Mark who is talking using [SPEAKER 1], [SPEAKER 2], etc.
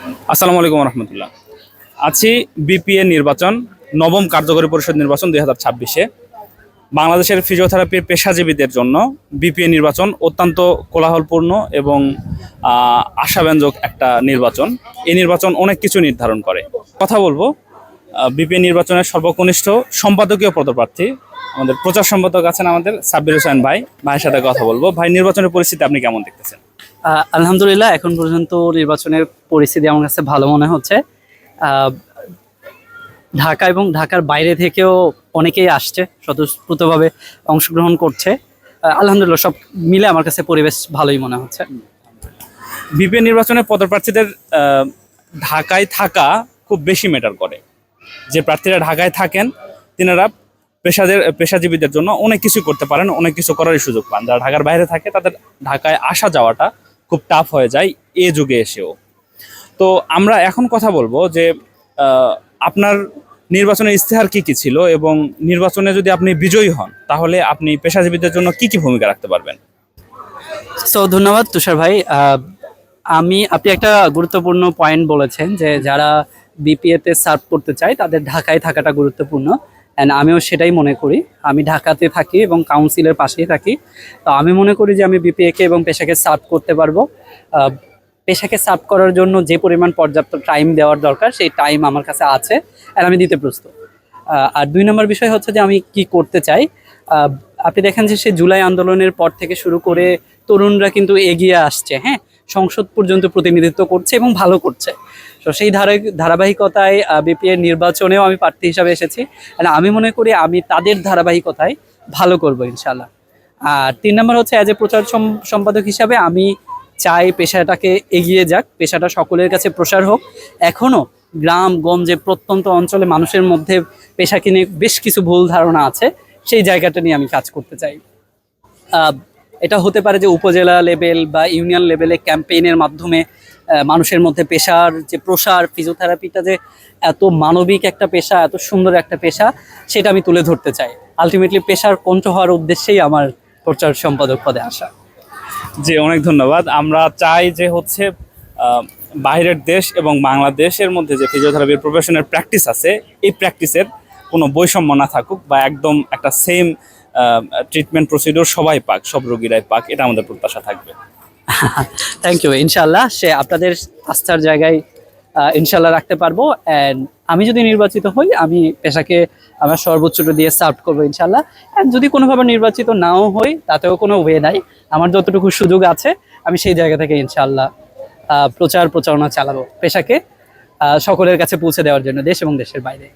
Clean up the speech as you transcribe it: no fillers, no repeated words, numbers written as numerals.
[SPEAKER 1] আসসালামু আলাইকুম রহমতুল্লাহ। আছি বিপিএ নির্বাচন, নবম কার্যকরী পরিষদ নির্বাচন 2026-এ। বাংলাদেশের ফিজিওথেরাপির পেশাজীবীদের জন্য বিপিএ নির্বাচন অত্যন্ত কোলাহলপূর্ণ এবং আশাব্যঞ্জক একটা নির্বাচন। এই নির্বাচন অনেক কিছু নির্ধারণ করে। কথা বলবো বিপিএ নির্বাচনের সর্বকনিষ্ঠ সম্পাদকীয় পদপ্রার্থী আমাদের প্রচার সম্পাদক আছেন আমাদের সাব্বির হোসেন ভাইয়ের সাথে কথা বলবো। ভাই, নির্বাচনের পরিস্থিতি আপনি কেমন দেখতেছেন?
[SPEAKER 2] আলহামদুলিল্লাহ, এখন পর্যন্ত নির্বাচনের পরিস্থিতি আমার কাছে ভালো মনে হচ্ছে। ঢাকা এবং ঢাকার বাইরে থেকেও অনেকেই আসছে, স্বতঃস্ফূর্তভাবে অংশগ্রহণ করছে। আলহামদুলিল্লাহ, সব মিলে আমার কাছে পরিবেশ ভালোই মনে হচ্ছে।
[SPEAKER 1] বিপিএ নির্বাচনের পদপ্রার্থীদের ঢাকায় থাকা খুব বেশি ম্যাটার করে। যে প্রার্থীরা ঢাকায় থাকেন তিনারা পেশাজীবীদের জন্য অনেক কিছু করতে পারেন, অনেক কিছু করারই সুযোগ পান। যারা ঢাকার বাইরে থাকে তাদের ঢাকায় আসা যাওয়াটা খুব টাফ হয়ে যায় এ যুগে এসেও। তো আমরা এখন কথা বলবো যে আপনার নির্বাচনের ইস্তেহার কি কি ছিল এবং নির্বাচনে যদি আপনি বিজয়ী হন তাহলে আপনি পেশাজীবীদের জন্য কি কি ভূমিকা রাখতে পারবেন?
[SPEAKER 2] ধন্যবাদ তুষার ভাই। আপনি একটা গুরুত্বপূর্ণ পয়েন্ট বলেছেন যে যারা বিপিএতে সার্ভ করতে চায় তাদের ঢাকায় থাকাটা গুরুত্বপূর্ণ। অ্যান্ড আমিও সেটাই মনে করি। আমি ঢাকাতে থাকি এবং কাউন্সিলের পাশেই থাকি। তো আমি মনে করি যে আমি বিপিএকে এবং পেশাকে সার্ভ করতে পারবো। পেশাকে সার্ভ করার জন্য যে পরিমাণ পর্যাপ্ত টাইম দেওয়ার দরকার সেই টাইম আমার কাছে আছে, আর আমি দিতে প্রস্তুত। আর 2 নম্বর বিষয় হচ্ছে যে আমি কি করতে চাই। আপনি দেখেন যে সে জুলাই আন্দোলনের পর থেকে শুরু করে তরুণরা কিন্তু এগিয়ে আসছে, হ্যাঁ, সংসদ পর্যন্ত প্রতিনিধিত্ব করছে এবং ভালো করছে। তো সেই ধারাবাহিকতায় বিপিএর নির্বাচনেও আমি প্রার্থী হিসাবে এসেছি। আমি মনে করি আমি তাদের ধারাবাহিকতায় ভালো করব ইনশাল্লাহ। আর 3 নম্বর হচ্ছে অ্যাজ এ প্রচার সম্পাদক হিসাবে আমি চাই পেশাটাকে এগিয়ে যাক, পেশাটা সকলের কাছে প্রসার হোক। এখনও গ্রামগঞ্জে প্রত্যন্ত অঞ্চলে মানুষের মধ্যে পেশাকে নিয়ে বেশ কিছু ভুল ধারণা আছে, সেই জায়গাটা নিয়ে আমি কাজ করতে চাই। এটা হতে পারে যে উপজেলা লেভেল বা ইউনিয়ন লেভেলে ক্যাম্পেইনের মাধ্যমে মানুষের মধ্যে পেশার যে প্রসার, ফিজিওথেরাপিটা যে এত মানবিক একটা পেশা, এত সুন্দর একটা পেশা, সেটা আমি তুলে ধরতে চাই। আলটিমেটলি পেশার কণ্ঠ হওয়ার উদ্দেশ্যেই আমার প্রচার সম্পাদক পদে আসা।
[SPEAKER 1] জি, অনেক ধন্যবাদ। আমরা চাই যে হচ্ছে বাইরের দেশ এবং বাংলাদেশের মধ্যে যে ফিজিওথেরাপির প্রফেশনের প্র্যাকটিস আছে এই প্র্যাকটিসের কোনো বৈষম্য না থাকুক বা একদম একটা সেম ট্রিটমেন্ট প্রসিডিওর সবাই পাক, সব রোগীরাই পাক, এটা আমাদের প্রত্যাশা থাকবে।
[SPEAKER 2] Thank you. ইনশাল্লাহ সে আপনাদের আস্থার জায়গায় ইনশাল্লাহ রাখতে পারবো। অ্যান্ড আমি যদি নির্বাচিত হই আমি পেশাকে আমার সর্বোচ্চটা দিয়ে সার্ভ করবো ইনশাল্লাহ। অ্যান্ড যদি কোনোভাবে নির্বাচিত নাও হই তাতেও কোনো ওয়ে নাই, আমার যতটুকু সুযোগ আছে আমি সেই জায়গা থেকে ইনশাল্লাহ প্রচারণা চালাবো পেশাকে সকলের কাছে পৌঁছে দেওয়ার জন্য, দেশ এবং দেশের বাইরে।